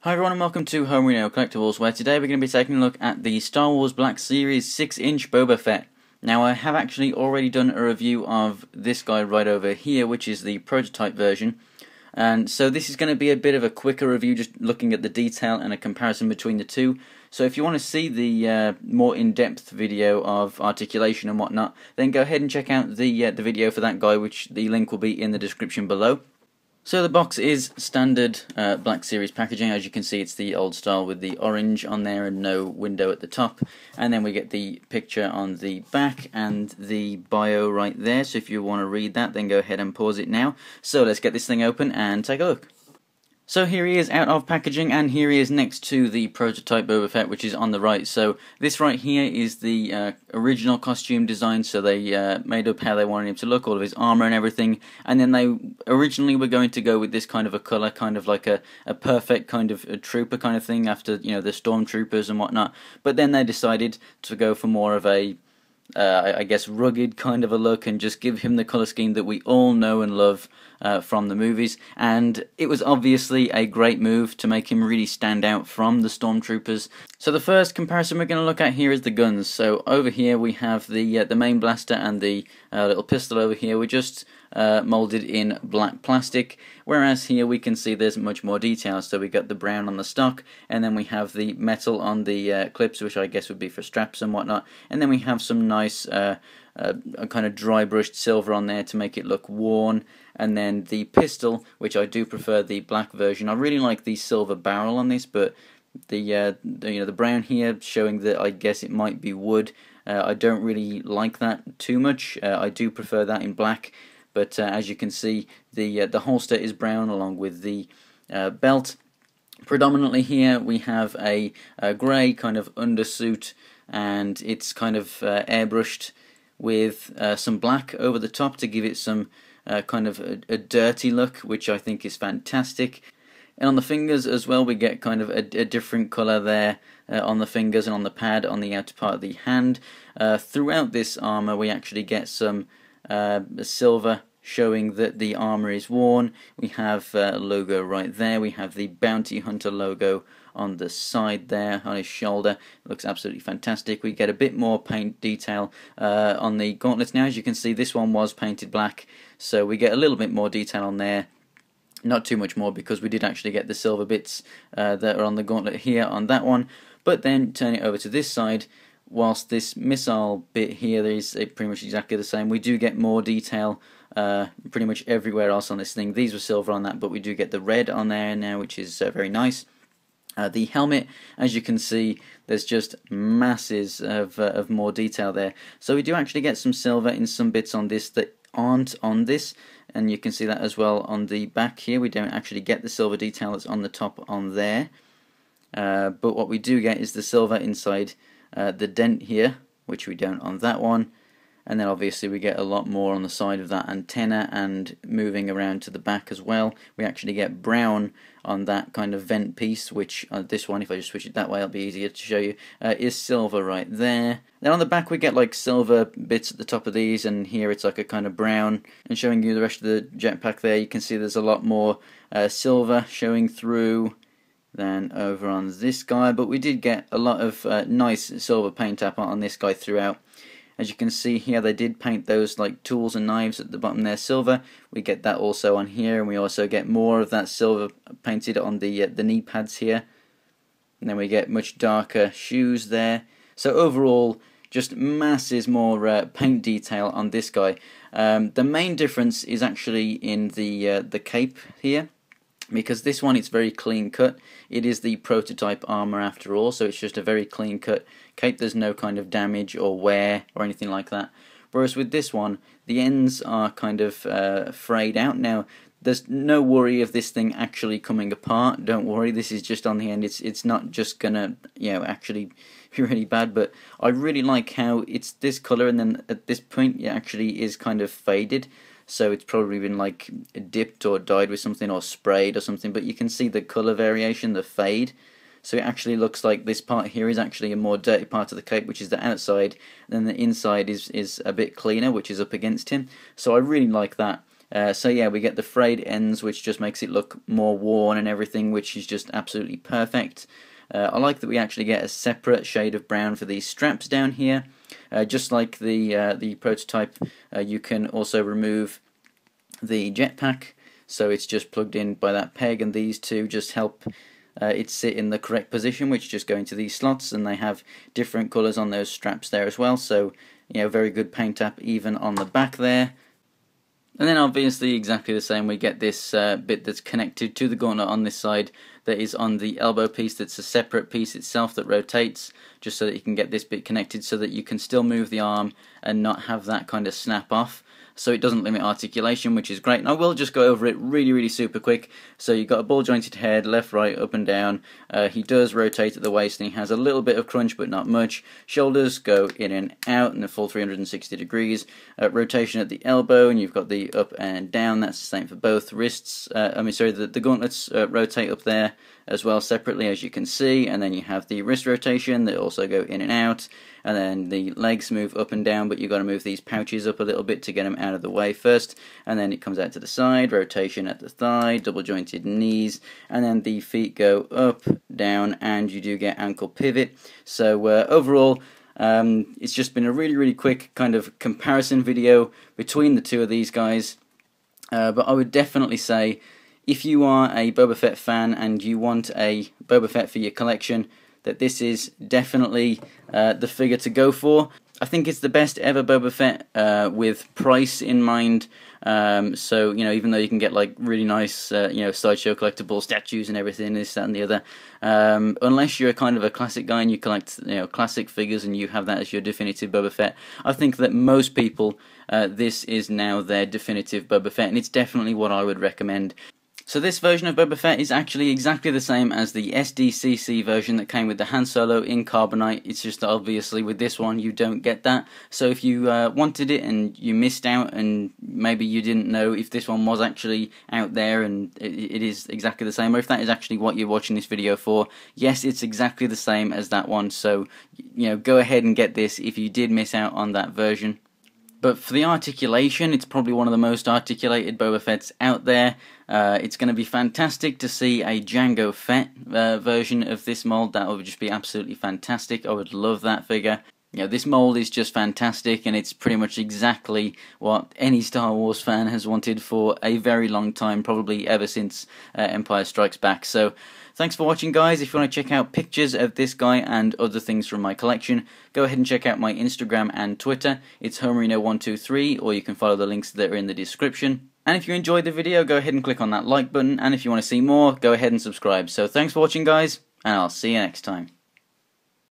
Hi everyone and welcome to Homerino Collectibles, where today we're going to be taking a look at the Star Wars Black Series 6-inch Boba Fett. Now I have actually already done a review of this guy right over here, which is the prototype version. And so this is going to be a bit of a quicker review, just looking at the detail and a comparison between the two. So if you want to see the more in-depth video of articulation and whatnot, then go ahead and check out the video for that guy, which the link will be in the description below. So the box is standard Black Series packaging. As you can see, it's the old style with the orange on there and no window at the top. And then we get the picture on the back and the bio right there. So if you want to read that, then go ahead and pause it now. So let's get this thing open and take a look. So here he is out of packaging, and here he is next to the prototype Boba Fett, which is on the right. So this right here is the original costume design, so they made up how they wanted him to look, all of his armor and everything, and then they originally were going to go with this kind of a color, kind of like a perfect kind of a trooper kind of thing after, you know, the stormtroopers and whatnot, but then they decided to go for more of a I guess rugged kind of a look and just give him the colour scheme that we all know and love from the movies, and it was obviously a great move to make him really stand out from the stormtroopers. So the first comparison we're going to look at here is the guns. So over here we have the main blaster and the little pistol over here. We just moulded in black plastic, whereas here we can see there's much more detail. So we got the brown on the stock, and then we have the metal on the clips, which I guess would be for straps and whatnot, and then we have some nice a kind of dry brushed silver on there to make it look worn, and then the pistol, which I do prefer the black version. I really like the silver barrel on this, but the brown here showing that I guess it might be wood. I don't really like that too much. I do prefer that in black. But as you can see, the holster is brown along with the belt. Predominantly here we have a grey kind of undersuit, and it's kind of airbrushed with some black over the top to give it some kind of a dirty look, which I think is fantastic. And on the fingers as well, we get kind of a different colour there on the fingers and on the pad on the outer part of the hand. Throughout this armour we actually get some silver showing that the armour is worn. We have a logo right there. We have the Bounty Hunter logo on the side there on his shoulder. It looks absolutely fantastic. We get a bit more paint detail on the gauntlets now. As you can see, this one was painted black, so we get a little bit more detail on there. Not too much more, because we did actually get the silver bits that are on the gauntlet here on that one. But then turn it over to this side, whilst this missile bit here is pretty much exactly the same, we do get more detail pretty much everywhere else on this thing. These were silver on that, but we do get the red on there now, which is very nice. The helmet, as you can see, there's just masses of more detail there. So we do actually get some silver in some bits on this that aren't on this, and you can see that as well on the back here. We don't actually get the silver detail that's on the top on there, but what we do get is the silver inside the dent here, which we don't on that one. And then obviously we get a lot more on the side of that antenna, and moving around to the back as well, we actually get brown on that kind of vent piece, which this one, if I just switch it that way, it'll be easier to show you, is silver right there. Then on the back we get like silver bits at the top of these, and here it's like a kind of brown. And showing you the rest of the jetpack there, you can see there's a lot more silver showing through than over on this guy, but we did get a lot of nice silver paint up on this guy throughout. As you can see here, they did paint those like tools and knives at the bottom there silver. We get that also on here, and we also get more of that silver painted on the knee pads here. And then we get much darker shoes there. So overall, just masses more paint detail on this guy. The main difference is actually in the cape here, because this one, it's very clean cut. It is the prototype armor after all, so it's just a very clean cut cape. There's no kind of damage or wear or anything like that. Whereas with this one, the ends are kind of frayed out. Now, there's no worry of this thing actually coming apart. Don't worry, this is just on the end. It's not just gonna, you know, actually be really bad. But I really like how it's this color, and then at this point, it actually is kind of faded. So it's probably been like dipped or dyed with something, or sprayed or something, but you can see the colour variation, the fade. So it actually looks like this part here is actually a more dirty part of the cape, which is the outside, and then the inside is a bit cleaner, which is up against him. So I really like that. So yeah, we get the frayed ends, which just makes it look more worn and everything, which is just absolutely perfect. I like that we actually get a separate shade of brown for these straps down here. Just like the prototype, you can also remove the jetpack, so it's just plugged in by that peg, and these two just help it sit in the correct position, which just go into these slots, and they have different colours on those straps there as well, so you know, very good paint app even on the back there. And then obviously exactly the same, we get this bit that's connected to the gauntlet on this side that is on the elbow piece, that's a separate piece itself that rotates, just so that you can get this bit connected so that you can still move the arm and not have that kind of snap off. So it doesn't limit articulation, which is great. And I will just go over it really super quick. So you've got a ball jointed head, left, right, up and down. He does rotate at the waist and he has a little bit of crunch but not much. Shoulders go in and out in a full 360 degrees. Rotation at the elbow, and you've got the up and down. That's the same for both wrists. The gauntlets rotate up there as well separately, as you can see, and then you have the wrist rotation that also go in and out, and then the legs move up and down, but you've got to move these pouches up a little bit to get them out of the way first, and then it comes out to the side, rotation at the thigh, double jointed knees, and then the feet go up, down, and you do get ankle pivot. So overall, it's just been a really quick kind of comparison video between the two of these guys, but I would definitely say, if you are a Boba Fett fan and you want a Boba Fett for your collection, that this is definitely the figure to go for. I think it's the best ever Boba Fett with price in mind. So, you know, even though you can get like really nice, you know, sideshow collectible statues and everything, this, that, and the other, unless you're kind of a classic guy and you collect, you know, classic figures and you have that as your definitive Boba Fett, I think that most people, this is now their definitive Boba Fett, and it's definitely what I would recommend. So this version of Boba Fett is actually exactly the same as the SDCC version that came with the Han Solo in Carbonite. It's just that obviously with this one you don't get that. So if you wanted it and you missed out, and maybe you didn't know if this one was actually out there and it is exactly the same, or if that is actually what you're watching this video for, yes, it's exactly the same as that one. So, you know, go ahead and get this if you did miss out on that version. But for the articulation, it's probably one of the most articulated Boba Fetts out there. It's going to be fantastic to see a Jango Fett version of this mold. That would just be absolutely fantastic. I would love that figure. You know, this mold is just fantastic, and it's pretty much exactly what any Star Wars fan has wanted for a very long time, probably ever since Empire Strikes Back. So, thanks for watching, guys. If you want to check out pictures of this guy and other things from my collection, go ahead and check out my Instagram and Twitter. It's Homerino123, or you can follow the links that are in the description. And if you enjoyed the video, go ahead and click on that like button, and if you want to see more, go ahead and subscribe. So, thanks for watching, guys, and I'll see you next time.